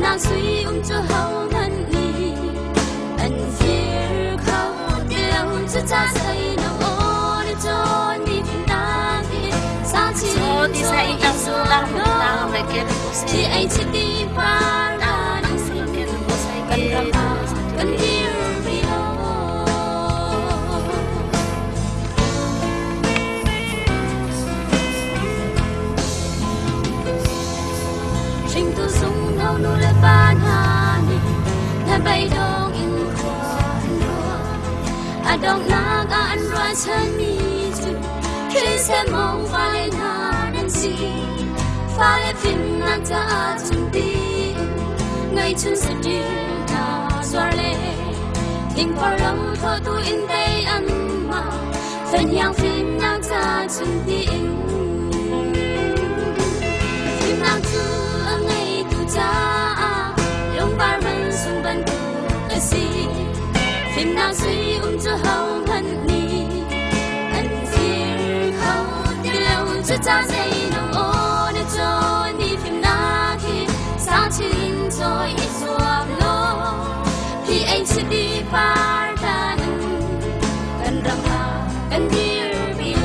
nàng suy cho hậu ngân đi anh phía khâu điều cho cha say nào ô để cho đi phim nàng đi sao chỉ cho đi say đang su đang đang về kia chỉ anh chỉ đi qua là đang su kia có say cần răng cần hiểu vì trình tu sung hậu nu le ban hà ni le bay dong in khoan lo a dong na ga an ra chan mi tu khi se mong vai na nan si fa le phim na ta chung ti ngày chung se đi na xóa le tình par lâu thọ tu in đây ăn mà phần yang phim na ta chung ti phim na tu ngày tu cha long bar man sung ban tu a si phim na suy cho hậu ngân ni anh phía hậu đi lâu cho cha say nào ô để cho đi phim na khi sao chín rồi ít ruộng lô thì anh sẽ đi phá đàn cần răng hà cần hiểu vì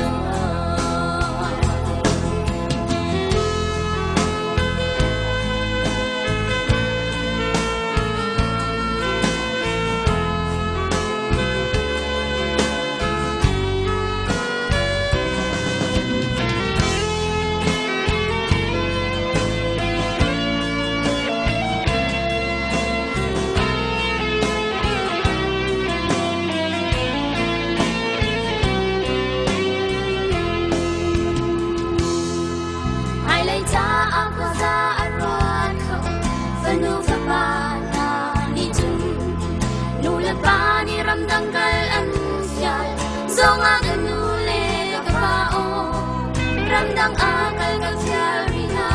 Ramdang akal ka fiari na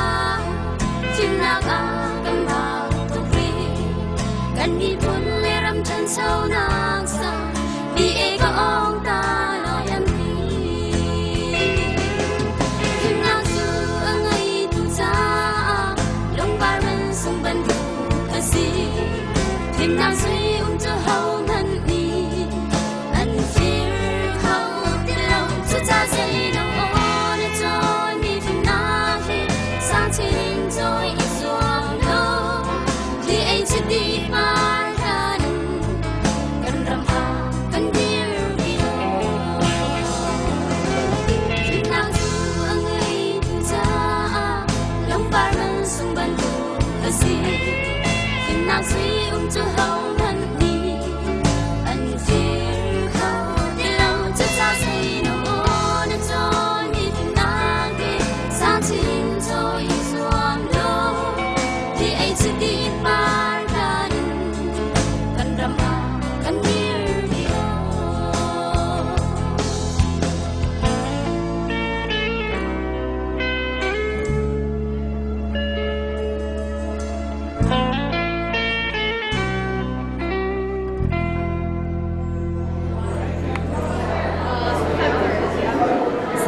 Timnak akal mau tukri Kan di pun le ram chan sau nang sa Di e ka ong ta lo yam di Timnak su angai tu sa Long bar man sung ban tu kasi Timnak sui cho hậu ngân ni An fear hậu ti lâu cho cha say no rồi ít ruộng lâu thì anh sẽ đi phá đàn cần răng hà cần hiểu vì phim nàng du ở ngày tu cha lòng bar man sung ban tu ở si phim nàng suy cho hậu ngân đi anh phía hậu đi lâu cho cha say nào ô để cho đi phim nàng đi sáng chín rồi đi phá đàn cần răng hà cần hiểu vì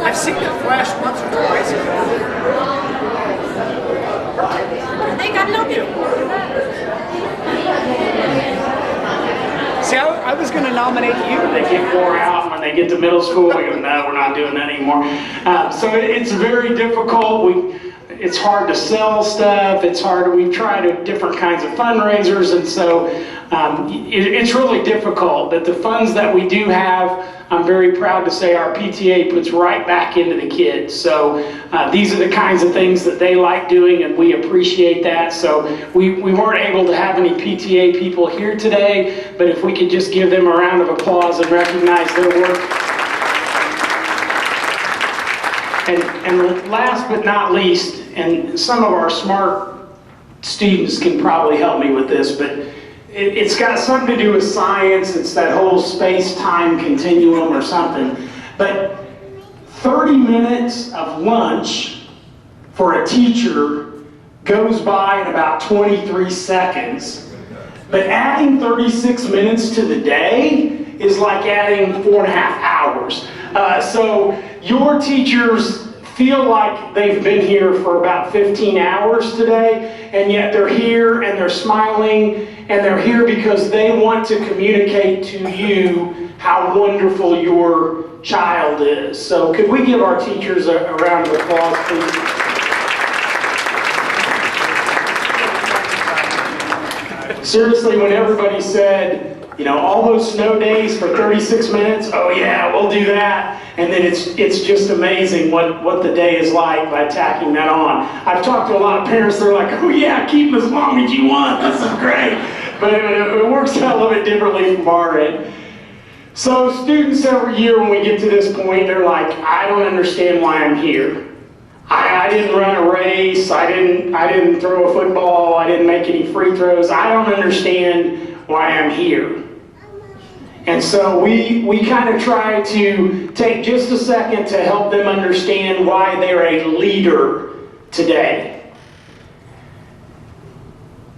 I've seen it flash once or twice. Hey, God love you. See, I was going to nominate you. They get wore out when they get to middle school. We go, no, we're not doing that anymore. So it's very difficult. It's hard to sell stuff. It's hard. We've tried different kinds of fundraisers, and so it's really difficult. But the funds that we do have, I'm very proud to say our PTA puts right back into the kids. So these are the kinds of things that they like doing, and we appreciate that. So we weren't able to have any PTA people here today, but if we could just give them a round of applause and recognize their work. And last but not least, and some of our smart students can probably help me with this, but it's got something to do with science. It's that whole space-time continuum or something. But 30 minutes of lunch for a teacher goes by in about 23 seconds. But adding 36 minutes to the day is like adding 4.5 hours. So your teachers feel like they've been here for about 15 hours today, and yet they're here and they're smiling, and they're here because they want to communicate to you how wonderful your child is. So could we give our teachers a round of applause, please? Seriously, when everybody said, you know, all those snow days for 36 minutes, oh yeah, we'll do that. And then it's just amazing what the day is like by tacking that on. I've talked to a lot of parents, they're like, oh yeah, keep them as long as you want, this is great. But it works out a little bit differently from our end. So students every year when we get to this point, they're like, I don't understand why I'm here. I didn't run a race, I didn't throw a football, I didn't make any free throws. I don't understand why I'm here. And so we kind of try to take just a second to help them understand why they're a leader today.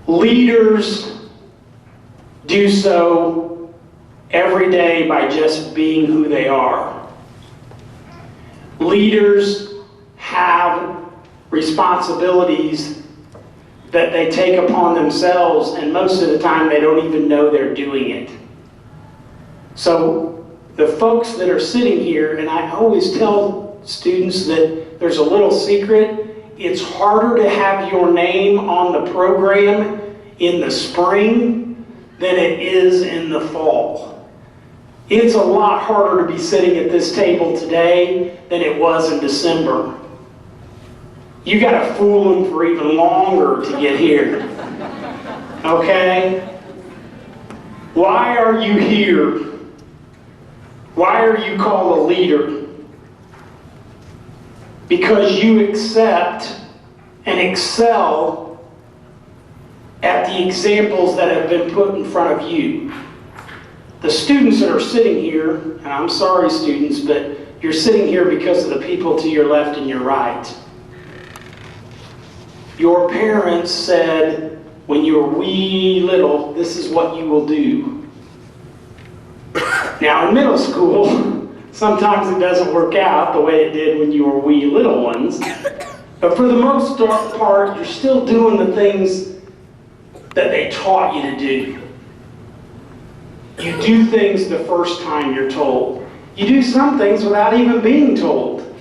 Leaders do so every day by just being who they are. Leaders have responsibilities that they take upon themselves, and most of the time they don't even know they're doing it. So the folks that are sitting here, and I always tell students that there's a little secret. It's harder to have your name on the program in the spring than it is in the fall. It's a lot harder to be sitting at this table today than it was in December. You got to fool them for even longer to get here. Okay? Why are you here? Why are you called a leader? Because you accept and excel at the examples that have been put in front of you. The students that are sitting here, and I'm sorry students, but you're sitting here because of the people to your left and your right. Your parents said, when you were wee little, this is what you will do. Now in middle school, sometimes it doesn't work out the way it did when you were wee little ones. But for the most part, you're still doing the things that they taught you to do. You do things the first time you're told. You do some things without even being told.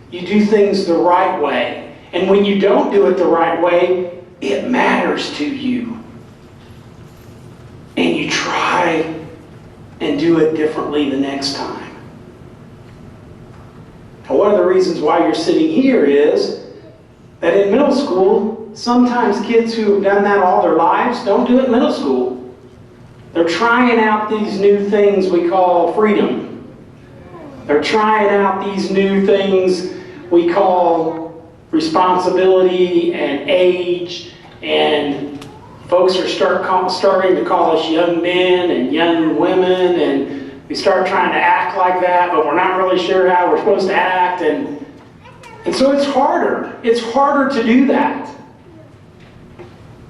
You do things the right way. And when you don't do it the right way, it matters to you. And you try and do it differently the next time. Now, one of the reasons why you're sitting here is that in middle school, sometimes kids who have done that all their lives don't do it in middle school. They're trying out these new things we call freedom. They're trying out these new things we call responsibility and age, and folks are starting to call us young men and young women, and we start trying to act like that, but we're not really sure how we're supposed to act, and so it's harder. It's harder to do that.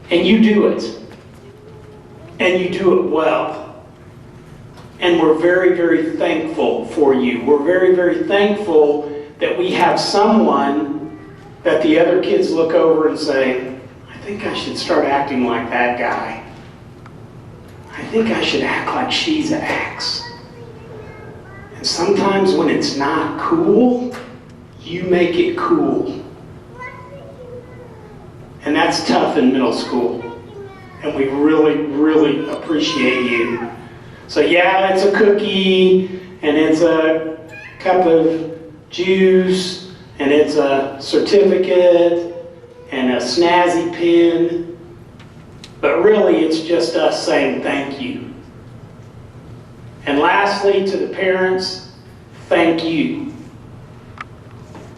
And you do it. And you do it well. And we're very, very thankful for you. We're very, very thankful that we have someone that the other kids look over and say, I think I should start acting like that guy. I think I should act like she acts. And sometimes when it's not cool, you make it cool. And that's tough in middle school. And we really, really appreciate you. So yeah, it's a cookie, and it's a cup of juice, and it's a certificate, and a snazzy pen. But really, it's just us saying thank you. And lastly, to the parents, thank you.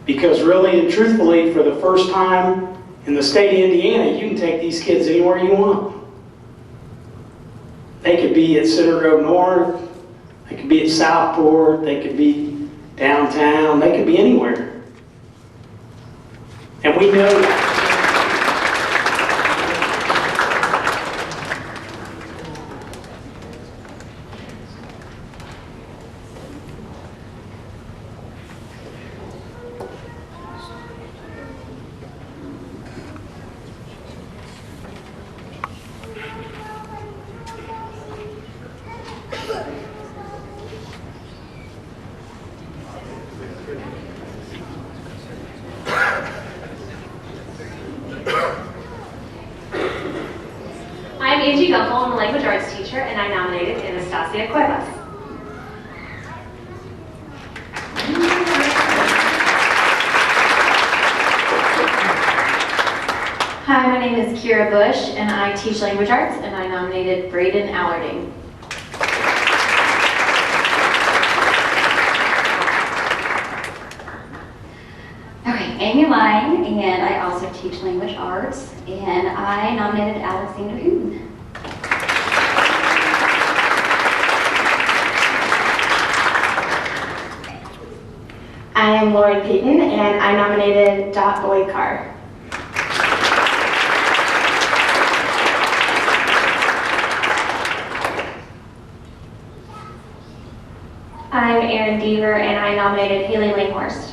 Because really and truthfully, for the first time in the state of Indiana, you can take these kids anywhere you want. They could be at Center Grove North, they could be at Southport, they could be downtown, they could be anywhere. And we know that. Angie Gumpel. I'm a language arts teacher, and I nominated Anastasia Cuevas. Hi, my name is Kira Bush, and I teach language arts, and I nominated Braden Allarding. Okay, Amy Lang, and I also teach language arts, and I nominated Alexander Hmuhnak. I am Lauren Payton, and I nominated Dot Boykar. I'm Erin Deaver, and I nominated Haley Langhorst.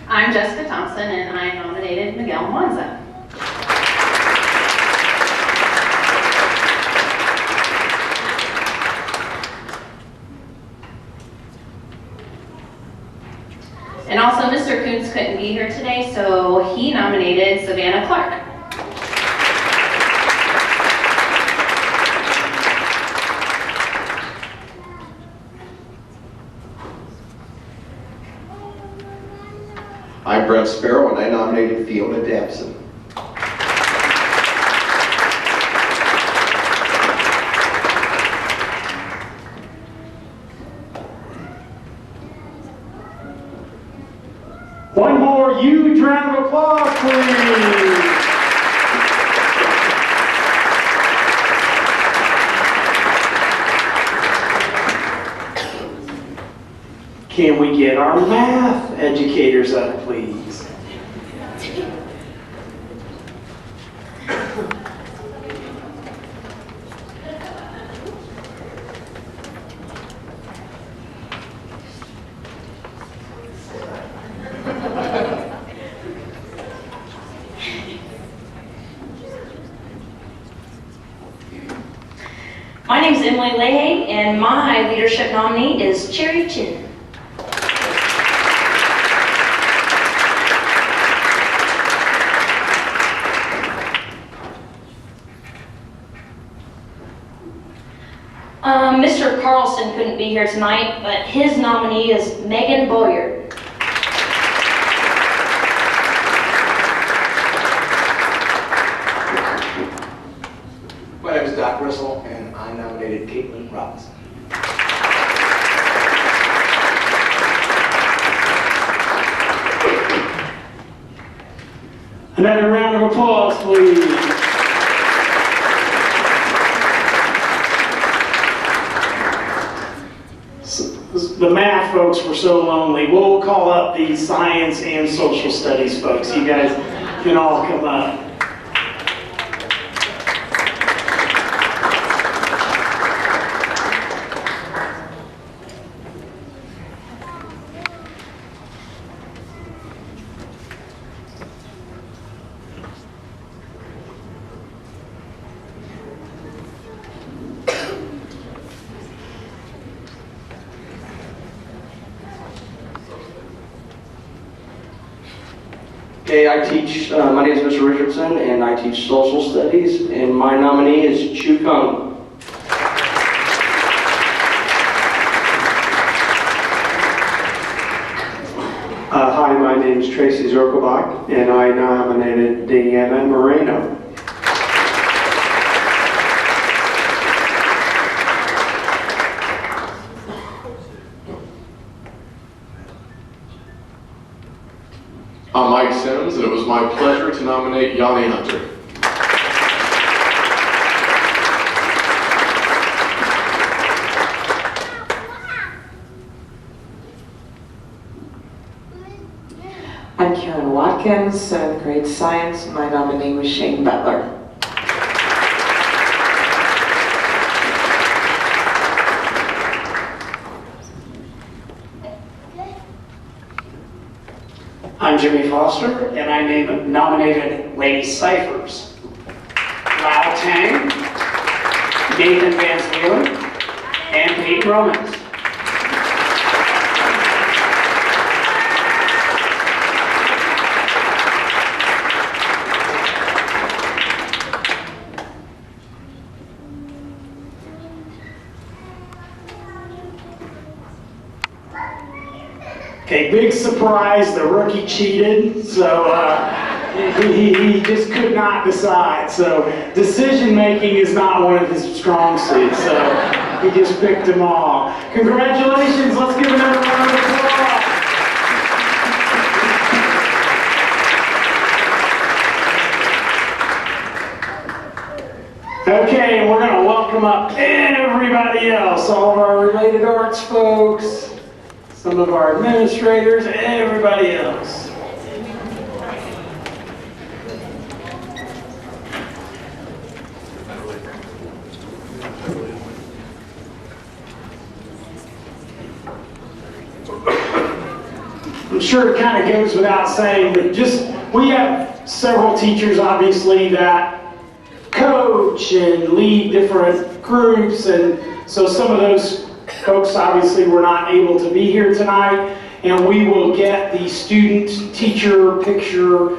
I'm Jessica Thompson, and I nominated Miguel Mwanza. And also, Mr. Koontz couldn't be here today, so he nominated Savannah Clark. I'm Brett Sparrow, and I nominated Fiona Dabson. One more huge round of applause, please. Can we get our math educators up, please? My name is Emily Leahy, and my leadership nominee is Cherry Chin. Mr. Carlson couldn't be here tonight, but his nominee is Megan Boyer. My name is Doc Russell, and I nominated Caitlin Robinson. Another round of applause, please. The math folks were so lonely. We'll call up the science and social studies folks. You guys can all come up. Okay, I teach, my name is Mr. Richardson, and I teach social studies, and my nominee is Chu Kung. Hi, my name is Tracy Zorkobach, and I nominated Deanna Moreno. I'm Mike Sims, and it was my pleasure to nominate Yanni Hunter. I'm Karen Watkins, 7th grade science. My nominee was Shane Butler. I'm Jimmy Foster, and I nominated Lady Cyphers, Lal Tang, Nathan Van Zalen, and Pete Romans. Okay, big surprise, the rookie cheated, so he just could not decide. So decision-making is not one of his strong suits, so he just picked them all. Congratulations, let's give another round of applause. Okay, and we're going to welcome up everybody else, all of our related arts folks, some of our administrators, everybody else. I'm sure it kind of goes without saying, but we have several teachers, obviously, that coach and lead different groups, and so some of those folks obviously were not able to be here tonight, and we will get the student-teacher picture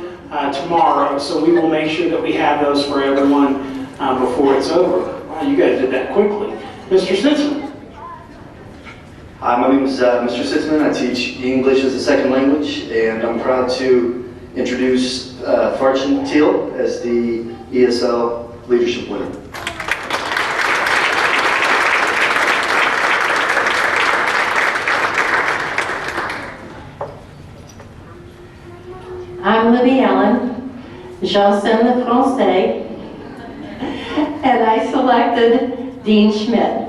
tomorrow, so we will make sure that we have those for everyone before it's over. Wow, you guys did that quickly. Mr. Sitzman. Hi, my name is Mr. Sitzman. I teach English as a second language, and I'm proud to introduce Farchin Teal as the ESL Leadership winner. I'm Libby Allen, j'enseigne le français, and I selected Dean Schmidt.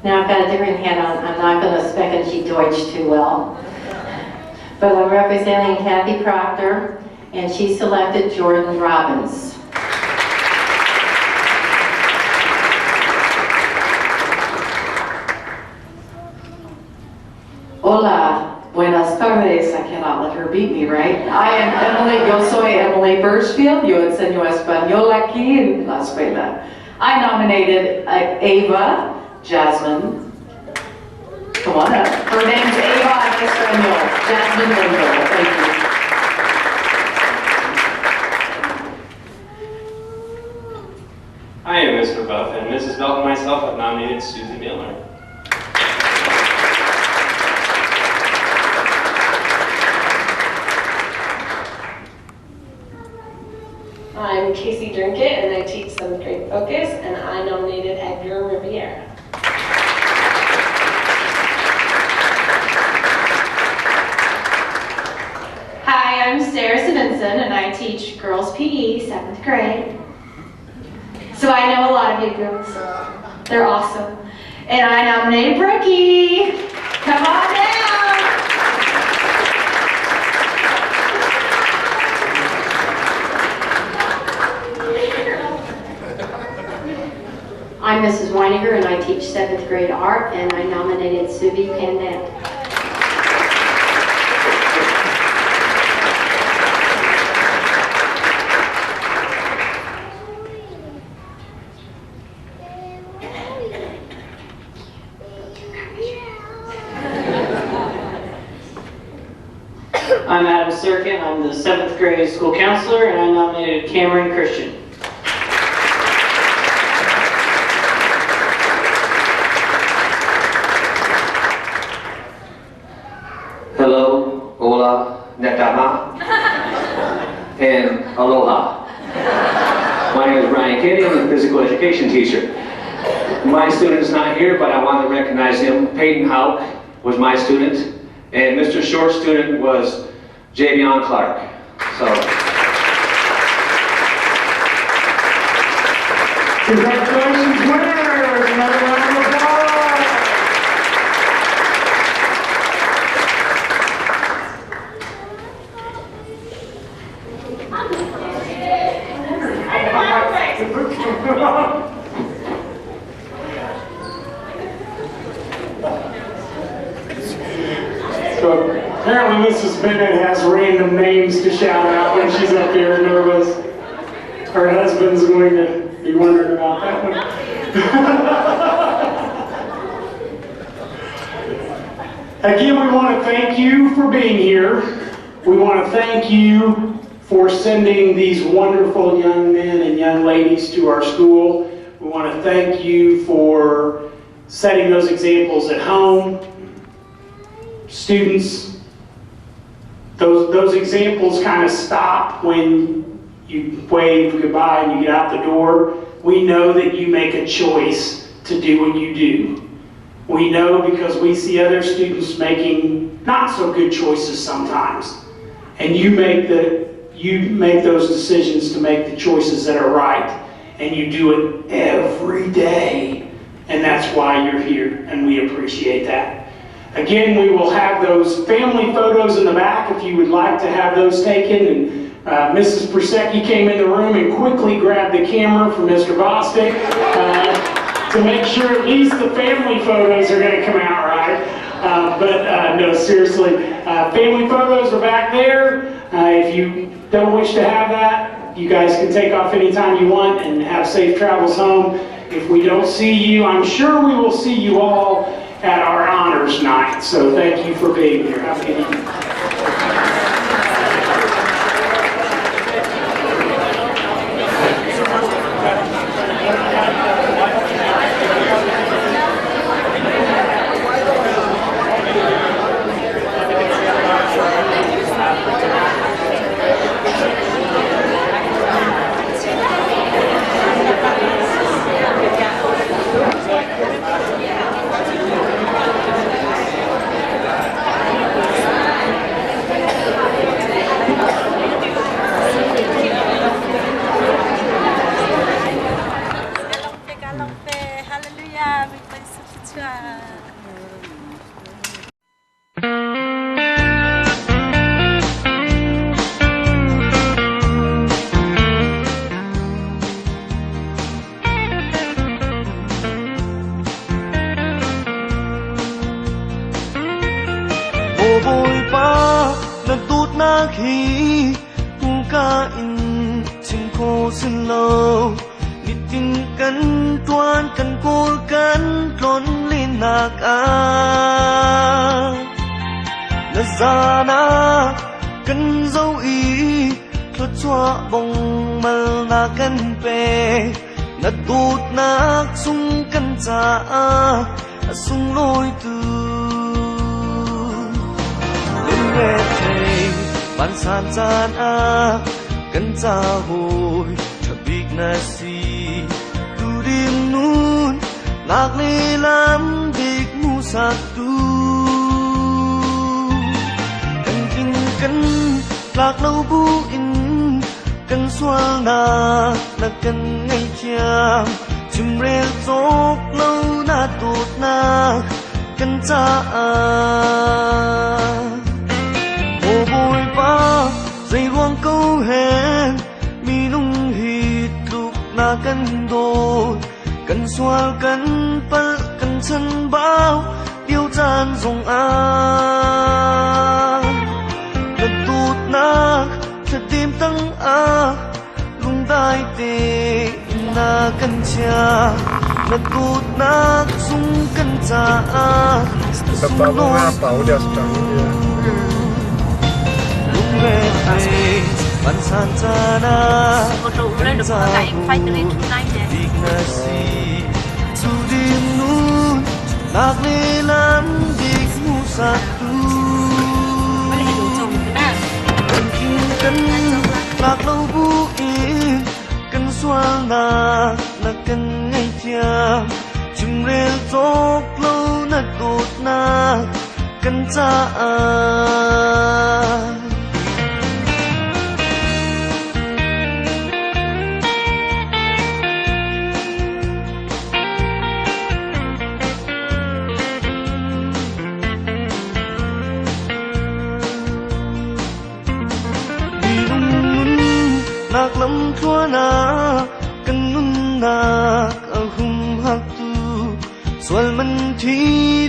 Now I've got a different hat on. I'm not going to sprechen Sie Deutsch too well. But I'm representing Kathy Proctor, and she selected Jordan Robbins. Hola, buenas tardes. I cannot let her beat me, right? I am Emily, yo soy Emily Birchfield. Yo enseño español aquí en la escuela. I nominated Ava Jasmine, come on up. Her name's Ava en español. Jasmine Linville. Thank you. I am Mr. Buff, and Mrs. Belt and myself have nominated Susie Miller. I'm Casey Drinkett, and I teach 7th grade Focus, and I nominated Edgar Riviera. Hi, I'm Sarah Stevenson, and I teach Girls PE, 7th grade. So I know a lot of you girls. They're awesome. And I nominated Brookie. Come on down. I'm Mrs. Weininger, and I teach 7th grade art, and I nominated Subi Pandit. I'm Adam Sirkin. I'm the 7th grade school counselor, and I nominated Cameron Christian. Hello, hola, netama, and aloha. My name is Brian Kennedy. I'm a physical education teacher. My student is not here, but I want to recognize him. Peyton Hauk was my student, and Mr. Short's student was Javion Clark. So, congratulations, winners! Another round of applause! So apparently Mrs. Bennett has random names to shout out when she's up here nervous. Her husband's going to be wondering about that one. Again, we want to thank you for being here. We want to thank you for sending these wonderful young men and young ladies to our school. We want to thank you for setting those examples at home. Students, those examples kind of stop when you wave goodbye and you get out the door. We know that you make a choice to do what you do. We know because we see other students making not so good choices sometimes. And you make those decisions to make the choices that are right. And you do it every day. And that's why you're here, and we appreciate that. Again, we will have those family photos in the back if you would like to have those taken. And Mrs. Persecki came in the room and quickly grabbed the camera from Mr. Bostic to make sure at least the family photos are going to come out right. No, seriously, family photos are back there. If you don't wish to have that, you guys can take off anytime you want and have safe travels home. If we don't see you, I'm sure we will see you all at our honors night. So thank you for being here. Have a good evening. Bồi ba lần tốt na khi hung ca in chinh khô xin lâu nít tin cắn tuan cắn cô cắn lon lên nạc na ra na cắn dấu ý thuật choa bông mal na cắn pe na tốt na sung cắn cha sung lôi từ nghe thầy ban san san cần cha hồi cho biết na si tu đêm nun lạc lê lắm dik mu sa tu cần kinh cần lạc lâu bu in cần xoa na cần ngay chiam chim rêu chốc lâu na tụt na cần cha bồi ba dây hoang câu hẹn mi nung hít lúc na cân đôi cân xoa cân pal cân chân bao tiêu chan rong lần tụt na thật tim tăng lung tai tê na cân cha lần tụt na sung cân cha sung đôi ban san sana kan sa dignasi tu dim nun lạc lê lam dik mu satu kan kin kan lạc lâu bu in kan xoa na kan ngay tiam chim rêu chốc lâu na tụt na kan cha nak lam thua na kan nun nak Hmuhnak tu swal man thi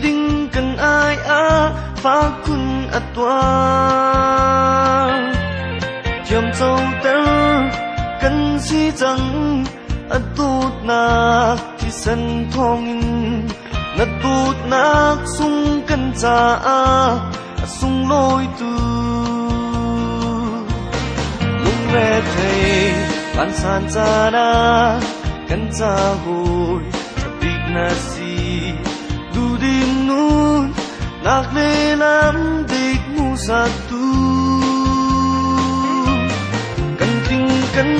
ding kan ai fa kun atwa jam châu tel kan si chang atut nak thi san thong in na tut nak sung kan cha sung loi tu rét thầy lan san cha na kan cha hoi chapik na si du dim nun nak le lam dik mu sa tu kan ting kan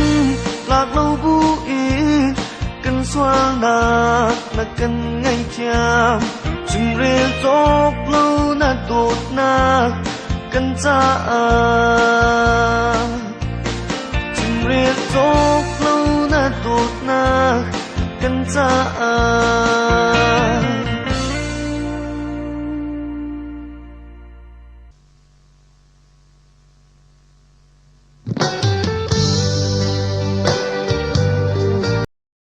lạc lâu bu in kan xoa na kan ngay thiam chung re chok lâu na dot na kan cha chung re chok lâu na dot na kan cha